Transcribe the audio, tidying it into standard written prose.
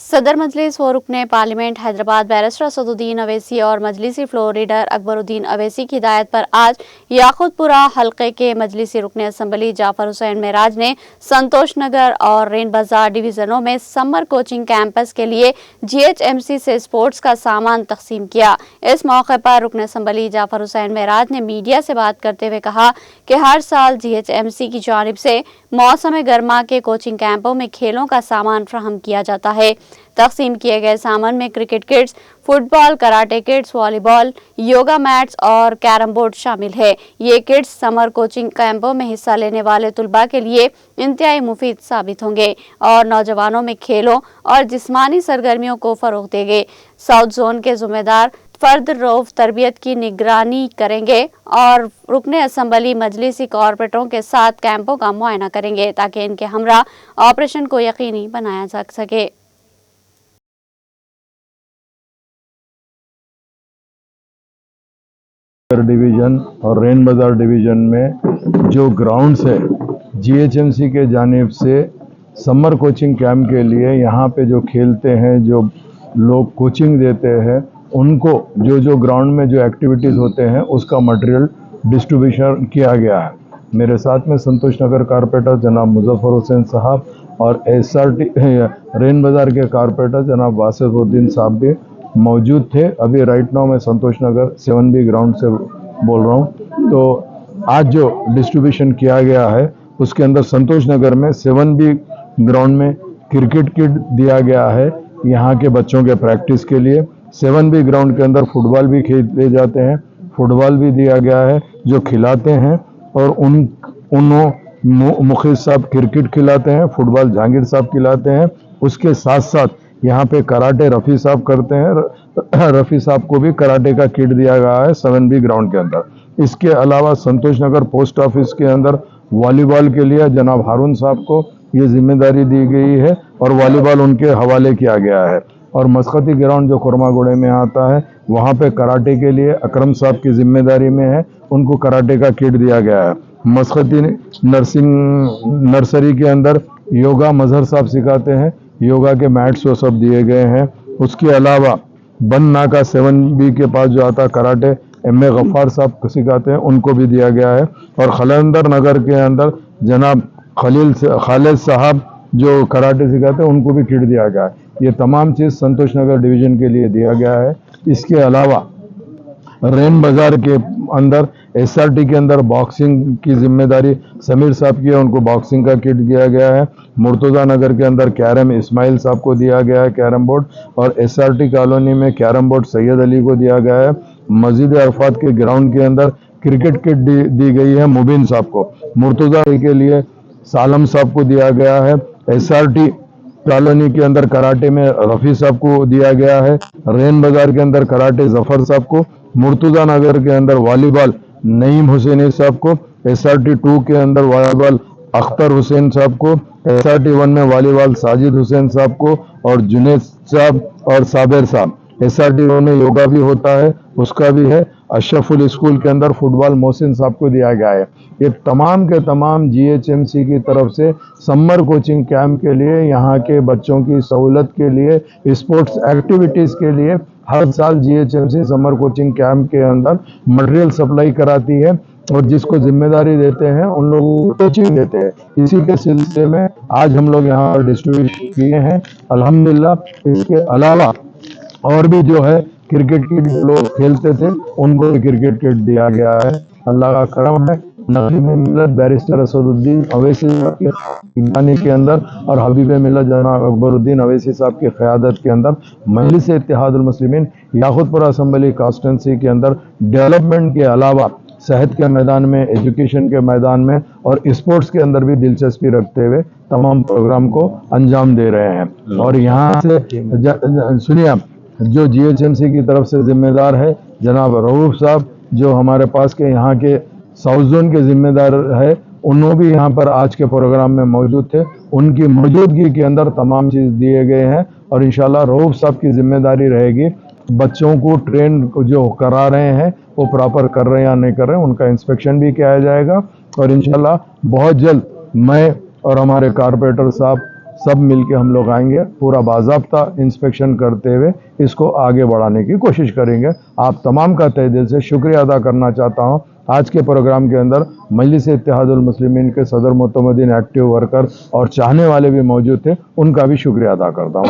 सदर मजलिस व रुकने पार्लियामेंट हैदराबाद बैरिस्टर असदुद्दीन अवैसी और मजलिसी फ्लोर लीडर अकबरुद्दीन अवैसी की हिदायत पर आज याकुतपुरा हल्के के मजलिसी रुकने असम्बली जाफर हुसैन मेराज ने संतोष नगर और रेन बाजार डिवीजनों में समर कोचिंग कैंपस के लिए GHMC से स्पोर्ट्स का सामान तकसीम किया। इस मौके पर रुकने असम्बली जाफर हुसैन मेराज ने मीडिया से बात करते हुए कहा कि हर साल GHMC की जानिब से मौसम गर्मा के कोचिंग कैंपों में खेलों का सामान फ्राहम किया जाता है। तकसीम किए गए सामान में cricket kits, football, karate kits, volleyball, yoga mats और कैरम बोर्ड शामिल है। ये किट्स समर कोचिंग कैंपों में हिस्सा लेने वाले तुलबा के लिए इंतहाई मुफीद साबित होंगे और नौजवानों में खेलों और जिस्मानी सरगर्मियों को फरोग देंगे। साउथ जोन के जिम्मेदार फर्द रऊफ तरबियत की निगरानी करेंगे और रुकने असम्बली मजलिसी कॉर्पोरेटरों के साथ कैंपों का मुआयना करेंगे ताकि इनके हमरा ऑपरेशन को यकीनी बनाया जा सके। डिवीज़न और रेन बाजार डिवीज़न में जो ग्राउंड्स है GHMC के जानिब से समर कोचिंग कैंप के लिए यहाँ पे जो खेलते हैं, जो लोग कोचिंग देते हैं, उनको जो ग्राउंड में जो एक्टिविटीज़ होते हैं उसका मटेरियल डिस्ट्रीब्यूशन किया गया है। मेरे साथ में संतोष नगर कारपोरेटर जनाब मुजफ्फर हुसैन साहब और SRT रेन बाजार के कारपोरेटर जनाब वासिफुद्दीन साहब भी मौजूद थे। अभी राइट नाउ मैं संतोष नगर 7B ग्राउंड से बोल रहा हूँ। तो आज जो डिस्ट्रीब्यूशन किया गया है उसके अंदर संतोष नगर में 7B ग्राउंड में क्रिकेट किट दिया गया है यहाँ के बच्चों के प्रैक्टिस के लिए। 7B ग्राउंड के अंदर फुटबॉल भी खेले जाते हैं, फुटबॉल भी दिया गया है जो खिलाते हैं और मुखिज साहब क्रिकेट खिलाते हैं, फुटबॉल जहांगीर साहब खिलाते हैं। उसके साथ साथ यहाँ पे कराटे रफ़ी साहब करते हैं, रफ़ी साहब को भी कराटे का किट दिया गया है 7B ग्राउंड के अंदर। इसके अलावा संतोष नगर पोस्ट ऑफिस के अंदर वॉलीबॉल के लिए जनाब हारून साहब को ये जिम्मेदारी दी गई है और वॉलीबॉल उनके हवाले किया गया है। और मस्कती ग्राउंड जो खुरमागुड़े में आता है वहाँ पे कराटे के लिए अकरम साहब की जिम्मेदारी में है, उनको कराटे का किट दिया गया है। मस्कती नर्सरी के अंदर योगा मजहर साहब सिखाते हैं, योगा के मैट्स वो सब दिए गए हैं। उसके अलावा बन नाका 7B के पास जो आता कराटे MA गफ्फार साहब सिखाते हैं, उनको भी दिया गया है। और खलंदर नगर के अंदर जनाब खालिद साहब जो कराटे सिखाते हैं उनको भी किट दिया गया है। ये तमाम चीज़ संतोष नगर डिवीज़न के लिए दिया गया है। इसके अलावा रेन बाजार के अंदर SRT के अंदर बॉक्सिंग की जिम्मेदारी समीर साहब की है, उनको बॉक्सिंग का किट दिया गया है। मुर्तज़ा नगर के अंदर कैरम इस्माइल साहब को दिया गया है कैरम बोर्ड, और SRT कॉलोनी में कैरम बोर्ड सैयद अली को दिया गया है। मस्जिद अरफात के ग्राउंड के अंदर क्रिकेट किट दी गई है मुबीन साहब को। मुर्तज़ा के लिए सालम साहब को दिया गया है। SRT कॉलोनी के अंदर कराटे में रफ़ी साहब को दिया गया है। रेन बाजार के अंदर कराटे जफर साहब को, मुर्तज़ा नगर के अंदर वॉलीबॉल नईम हुसैनी साहब को, SRT 2 के अंदर वॉलीबॉल अख्तर हुसैन साहब को, SRT 1 में वॉलीबॉल साजिद हुसैन साहब को और जुनेद साहब और साबिर साहब। SRT 1 में योगा भी होता है, उसका भी है। अशरफुल स्कूल के अंदर फुटबॉल मोहसिन साहब को दिया गया है। ये तमाम के तमाम GHMC की तरफ से समर कोचिंग कैंप के लिए, यहाँ के बच्चों की सहूलत के लिए, स्पोर्ट्स एक्टिविटीज़ के लिए हर साल GHMC समर कोचिंग कैंप के अंदर मटेरियल सप्लाई कराती है और जिसको जिम्मेदारी देते हैं उन लोगों को कोचिंग देते हैं। इसी के सिलसिले में आज हम लोग यहाँ पर डिस्ट्रीब्यूट किए हैं अल्हम्दुलिल्लाह। इसके अलावा और भी जो है क्रिकेट किट जो लोग खेलते थे उनको भी क्रिकेट किट दिया गया है। अल्लाह का करम है। नकीब मिल्लत बैरिस्टर असदुद्दीन अवैसी की के अंदर और हबीब मिल्लत जनाब अकबरुद्दीन अवैसी साहब की क़यादत के अंदर मजलिस इत्तेहादुल मुस्लिमीन याकुतपुरा असम्बली कॉन्स्टिट्यूंसी के अंदर डेवलपमेंट के अलावा सेहत के मैदान में, एजुकेशन के मैदान में और स्पोर्ट्स के अंदर भी दिलचस्पी रखते हुए तमाम प्रोग्राम को अंजाम दे रहे हैं। और यहाँ से सुनिए, जो GHMC की तरफ से जिम्मेदार है जनाब रऊफ साहब, जो हमारे पास के यहाँ के साउथ जोन के जिम्मेदार है, उन्होंने भी यहाँ पर आज के प्रोग्राम में मौजूद थे। उनकी मौजूदगी के अंदर तमाम चीज़ दिए गए हैं और इंशाल्लाह रऊफ साहब की जिम्मेदारी रहेगी बच्चों को ट्रेन जो करा रहे हैं वो प्रॉपर कर रहे हैं या नहीं कर रहे हैं, उनका इंस्पेक्शन भी किया जाएगा। और इंशाल्लाह बहुत जल्द मैं और हमारे कारपोरेटर साहब सब मिलके हम लोग आएंगे, पूरा बाज़ाब्ता इंस्पेक्शन करते हुए इसको आगे बढ़ाने की कोशिश करेंगे। आप तमाम का तहे दिल से शुक्रिया अदा करना चाहता हूँ। आज के प्रोग्राम के अंदर मजलिस इत्तेहादुल मुस्लिमीन के सदर मोतमदीन एक्टिव वर्कर और चाहने वाले भी मौजूद थे, उनका भी शुक्रिया अदा करता हूँ।